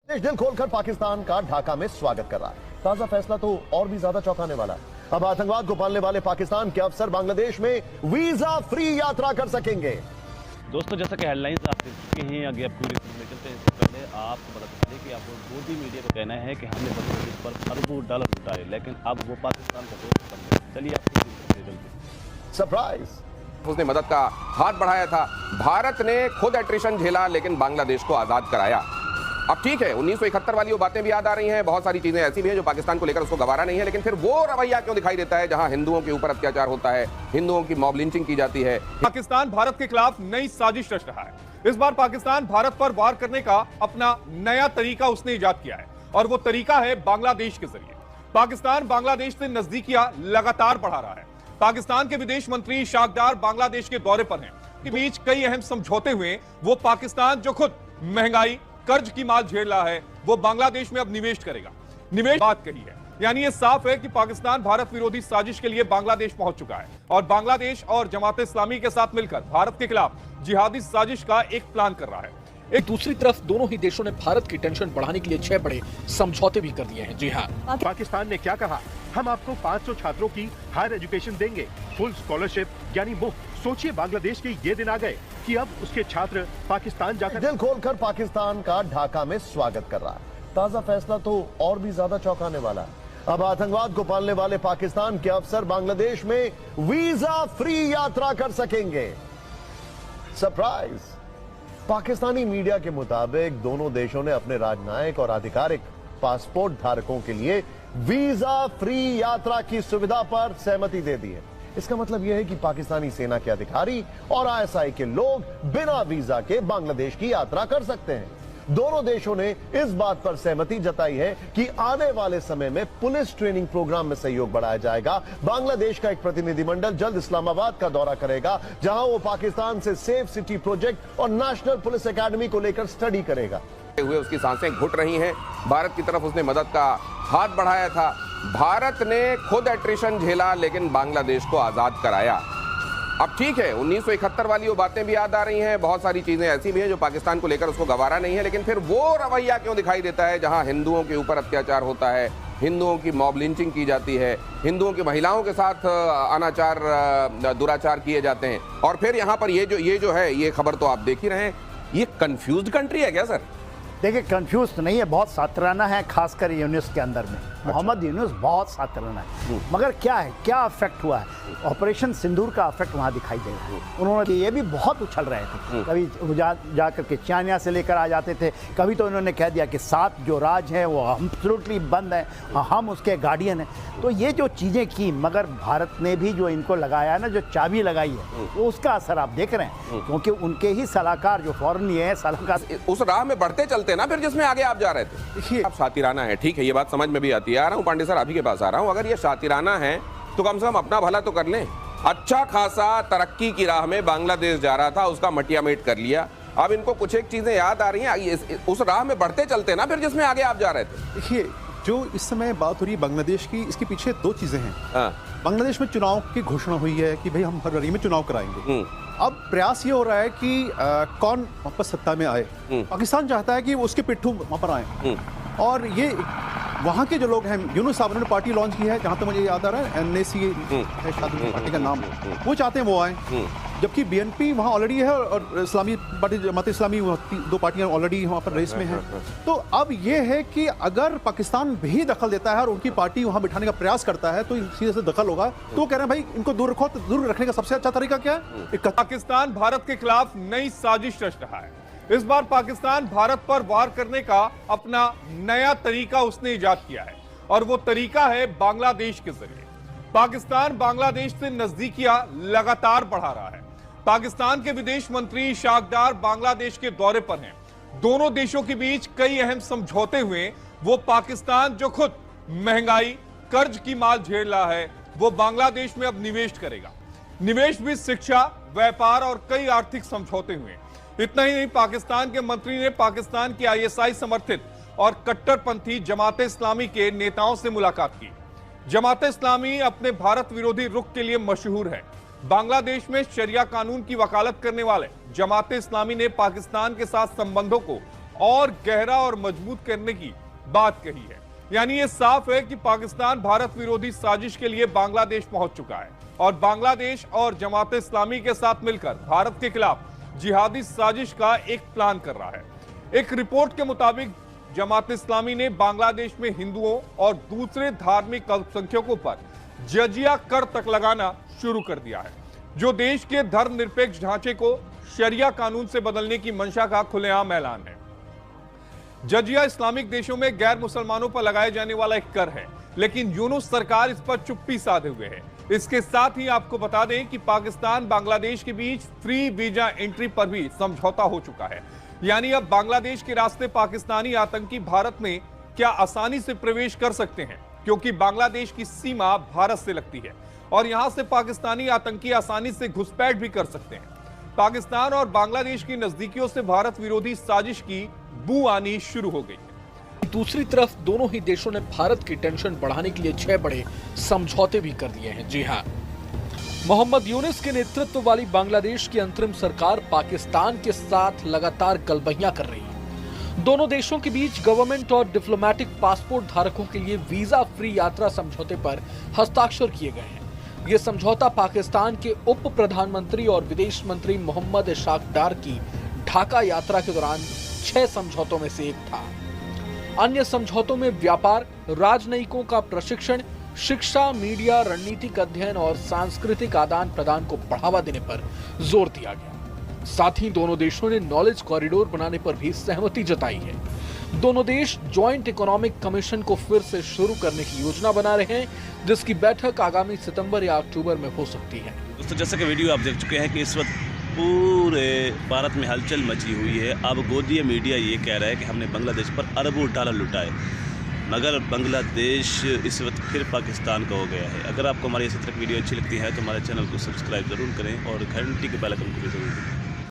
देश दिल खोलकर पाकिस्तान का ढाका में स्वागत कर रहा है। ताजा फैसला तो और भी ज्यादा चौंकाने वाला है। अब आतंकवाद को पालने वाले पाकिस्तान के अफसर बांग्लादेश में वीजा फ्री यात्रा कर सकेंगे। दोस्तों, जैसा कि हेडलाइंस आप देख चुके हैं, आगे आप पूरी खबर में चलते हैं। इससे पहले आपको बता दें कि आपको मोदी मीडिया का कहना है कि हमने बांग्लादेश पर अरबों डॉलर लुटाए, लेकिन अब वो पाकिस्तान का दोस्त बन गए। चलिए आपको चलते। सरप्राइज, उसने मदद का हाथ बढ़ाया था। भारत ने खुद एट्रिशन झेला लेकिन बांग्लादेश को आजाद कराया। अब ठीक है, 1971 वाली वो बातें भी याद आ रही हैं, बहुत सारी चीजें ऐसी भी हैं जो पाकिस्तान को लेकर उसको गवारा नहीं है, लेकिन फिर वो रवैया क्यों दिखाई देता है जहां हिंदुओं के ऊपर अत्याचार होता है, हिंदुओं की मॉब लिंचिंग की जाती है। पाकिस्तान भारत के खिलाफ नई साजिश रच रहा है। इस बार पाकिस्तान भारत पर वार करने का अपना नया तरीका उसने इजाद किया है और वो तरीका है बांग्लादेश के जरिए। पाकिस्तान बांग्लादेश से नजदीकियां लगातार बढ़ा रहा है। पाकिस्तान के विदेश मंत्री शाकदार बांग्लादेश के दौरे पर हैं। के बीच कई अहम समझौते हुए वो पाकिस्तान जो खुद महंगाई कर्ज की मार झेल रहा है, वो बांग्लादेश में अब निवेश करेगा। निवेश बात कही है, यानी ये साफ है कि पाकिस्तान भारत विरोधी साजिश के लिए बांग्लादेश पहुंच चुका है और बांग्लादेश और जमात इस्लामी के साथ मिलकर भारत के खिलाफ जिहादी साजिश का एक प्लान कर रहा है। एक दूसरी तरफ दोनों ही देशों ने भारत की टेंशन बढ़ाने के लिए 6 बड़े समझौते भी कर दिए हैं। जी हाँ, पाकिस्तान ने क्या कहा, हम आपको 500 छात्रों की हायर एजुकेशन देंगे, फुल स्कॉलरशिप यानी मुफ्त। सोचिए बांग्लादेश के ये दिन आ गए कि अब उसके छात्र पाकिस्तान जाकर दिल खोलकर पाकिस्तान का ढाका में स्वागत कर रहा है। ताजा फैसला तो और भी ज्यादा चौंकाने वाला है। अब आतंकवाद को पालने वाले पाकिस्तान के अफसर बांग्लादेश में वीजा फ्री यात्रा कर सकेंगे। सरप्राइज, पाकिस्तानी मीडिया के मुताबिक दोनों देशों ने अपने राजनयिक और आधिकारिक पासपोर्ट धारकों के लिए वीजा फ्री यात्रा की सुविधा पर सहमति दे दी है। इसका मतलब यह है कि पाकिस्तानी सेना के अधिकारी और आईएसआई के लोग बिना वीजा के बांग्लादेश की यात्रा कर सकते हैं। दोनों देशों ने इस बात पर सहमति जताई है कि आने वाले समय में पुलिस ट्रेनिंग प्रोग्राम में सहयोग बढ़ाया जाएगा। बांग्लादेश का एक प्रतिनिधिमंडल जल्द इस्लामाबाद का दौरा करेगा, जहां वो पाकिस्तान से सेफ सिटी प्रोजेक्ट और नेशनल पुलिस एकेडमी को लेकर स्टडी करेगा। हुए उसकी सांसें घुट रही हैं। भारत की तरफ उसने मदद का हाथ बढ़ाया था। भारत ने खुद एट्रिशन झेला लेकिन बांग्लादेश को आजाद कराया। अब ठीक है, 1971 वाली वो बातें भी याद आ रही हैं, बहुत सारी चीजें ऐसी भी हैं जो पाकिस्तान को लेकर उसको गवारा नहीं है, लेकिन फिर वो रवैया क्यों दिखाई देता है जहां हिंदुओं के ऊपर अत्याचार होता है, हिंदुओं की मॉब लिंचिंग की जाती है, हिंदुओं की महिलाओं के साथ अनाचार दुराचार किए जाते हैं। और फिर यहाँ पर ये जो है, ये खबर तो आप देख ही रहे हैं, ये कंफ्यूज्ड कंट्री है क्या सर? देखिए, कंफ्यूज तो नहीं है, बहुत सातराना है, खासकर यूनुस के अंदर में। मोहम्मद यूनुस बहुत सातराना है, मगर क्या है, क्या अफेक्ट हुआ है? ऑपरेशन सिंदूर का अफेक्ट वहाँ दिखाई दे रहा है। उन्होंने ये भी बहुत उछल रहे थे, कभी जा करके चाइना से लेकर आ जाते थे, कभी तो इन्होंने कह दिया कि 7 जो राज हैं वो एब्सोल्युटली बंद हैं, हम उसके गार्डियन हैं। तो ये जो चीज़ें की, मगर भारत ने भी जो इनको लगाया है ना, जो चाबी लगाई है, वो उसका असर आप देख रहे हैं, क्योंकि उनके ही सलाहकार जो फॉरेन लिए हैं सलाहकार उस राह में बढ़ते चलते ना फिर जिसमें आगे आप जा रहे थे। देखिए, आप शातिराना है, ठीक है, ये बात समझ में भी आती है। आ रहा हूँ पांडे सर, अभी के पास आ रहा हूँ। अगर ये शातिराना है तो कम से कम अपना भला तो कर लें। अच्छा खासा तरक्की की राह में बांग्लादेश जा रहा था, उसका मटियामेट कर लिया। अब इनको कुछ एक चीजें याद आ रही हैं, उस राह में बढ़ते चलते ना फिर जिसमें आगे आप जा रहे थे। देखिए, जो इस समय बात हो रही है बांग्लादेश की, इसके पीछे 2 चीजें हैं। बांग्लादेश में चुनाव की घोषणा हुई है कि भाई हम फरवरी में चुनाव कराएंगे। अब प्रयास ये हो रहा है कि कौन वापस सत्ता में आए। पाकिस्तान चाहता है कि उसके पिट्ठू वहां पर आए, और ये वहाँ के जो लोग हैं, यूनुस साहब ने पार्टी लॉन्च की है, जहाँ तक मुझे याद आ रहा है, NAC है शायद पार्टी का नाम, वो चाहते हैं वो आए। जबकि BNP वहाँ ऑलरेडी है और इस्लामी पार्टी जमात इस्लामी, 2 पार्टियां ऑलडरी वहाँ पर रेस में हैं। तो अब ये है कि अगर पाकिस्तान भी दखल देता है और उनकी पार्टी वहाँ बिठाने का प्रयास करता है तो सीधे से दखल होगा। तो कह रहे हैं भाई इनको दूर रखो, तो दूर रखने का सबसे अच्छा तरीका क्या है? पाकिस्तान भारत के खिलाफ नई साजिश रच रहा है। इस बार पाकिस्तान भारत पर वार करने का अपना नया तरीका उसने इजाद किया है और वो तरीका है बांग्लादेश के जरिए। पाकिस्तान बांग्लादेश से नजदीकियां लगातार बढ़ा रहा है। पाकिस्तान के विदेश मंत्री शाकदार बांग्लादेश के दौरे पर हैं। दोनों देशों के बीच कई अहम समझौते हुए वो पाकिस्तान जो खुद महंगाई कर्ज की मार झेल रहा है, वो बांग्लादेश में अब निवेश करेगा। निवेश भी शिक्षा, व्यापार और कई आर्थिक समझौते हुए। इतना ही नहीं, पाकिस्तान के मंत्री ने पाकिस्तान की ISI समर्थित और कट्टरपंथी जमात इस्लामी के नेताओं से मुलाकात की। जमात इस्लामी अपने भारत विरोधी रुख के लिए मशहूर है। बांग्लादेश में शरिया कानून की वकालत करने वाले जमात इस्लामी ने पाकिस्तान के साथ संबंधों को और गहरा और मजबूत करने की बात कही है। यानी यह साफ है कि पाकिस्तान भारत विरोधी साजिश के लिए बांग्लादेश पहुंच चुका है और बांग्लादेश और जमात इस्लामी के साथ मिलकर भारत के खिलाफ जिहादी साजिश का एक प्लान कर रहा है। एक रिपोर्ट के मुताबिक जमात इस्लामी ने बांग्लादेश में हिंदुओं और दूसरे धार्मिक अल्पसंख्यकों पर जजिया कर तक लगाना शुरू कर दिया है, जो देश के धर्मनिरपेक्ष ढांचे को शरिया कानून से बदलने की मंशा का खुलेआम ऐलान है। जजिया इस्लामिक देशों में गैर मुसलमानों पर लगाए जाने वाला एक कर है, लेकिन यूनुस सरकार इस पर चुप्पी साधे हुए है। इसके साथ ही आपको बता दें कि पाकिस्तान बांग्लादेश के बीच फ्री वीजा एंट्री पर भी समझौता हो चुका है। यानी अब बांग्लादेश के रास्ते पाकिस्तानी आतंकी भारत में क्या आसानी से प्रवेश कर सकते हैं, क्योंकि बांग्लादेश की सीमा भारत से लगती है और यहां से पाकिस्तानी आतंकी आसानी से घुसपैठ भी कर सकते हैं। पाकिस्तान और बांग्लादेश की नजदीकियों से भारत विरोधी साजिश की बू आनी शुरू हो गई है। दूसरी तरफ दोनों ही देशों ने भारत की टेंशन बढ़ाने के लिए 6 बड़े समझौते भी कर दिए हैं। जी हां, मोहम्मद यूनुस के नेतृत्व वाली बांग्लादेश की अंतरिम सरकार पाकिस्तान के साथ लगातार गलबहियां कर रही है। दोनों देशों के बीच गवर्नमेंट और डिप्लोमेटिक पासपोर्ट धारकों के लिए वीजा फ्री यात्रा समझौते पर हस्ताक्षर किए गए हैं। यह समझौता पाकिस्तान के उप प्रधानमंत्री और विदेश मंत्री मोहम्मद इशाक डार की ढाका यात्रा के दौरान 6 समझौतों में से एक था। अन्य समझौतों में व्यापार, राजनयिकों का प्रशिक्षण, शिक्षा, मीडिया, रणनीतिक अध्ययन और सांस्कृतिक आदान प्रदान को बढ़ावा देने पर जोर दिया गया। साथ ही दोनों देशों ने नॉलेज कॉरिडोर बनाने पर भी सहमति जताई है। दोनों देश ज्वाइंट इकोनॉमिक कमीशन को फिर से शुरू करने की योजना बना रहे हैं, जिसकी बैठक आगामी सितंबर या अक्टूबर में हो सकती है। दोस्तों, जैसा कि वीडियो आप देख चुके हैं कि इस वक्त पूरे भारत में हलचल मची हुई है। अब गोदीय मीडिया ये कह रहा है कि हमने बांग्लादेश पर अरबों डॉलर लुटाए, मगर बांग्लादेश इस वक्त फिर पाकिस्तान का हो गया है। अगर आपको हमारी इसी तरह वीडियो अच्छी लगती है तो हमारे चैनल को सब्सक्राइब जरूर करें और घंटी के बेल आइकन को भी जरूर दबाएं।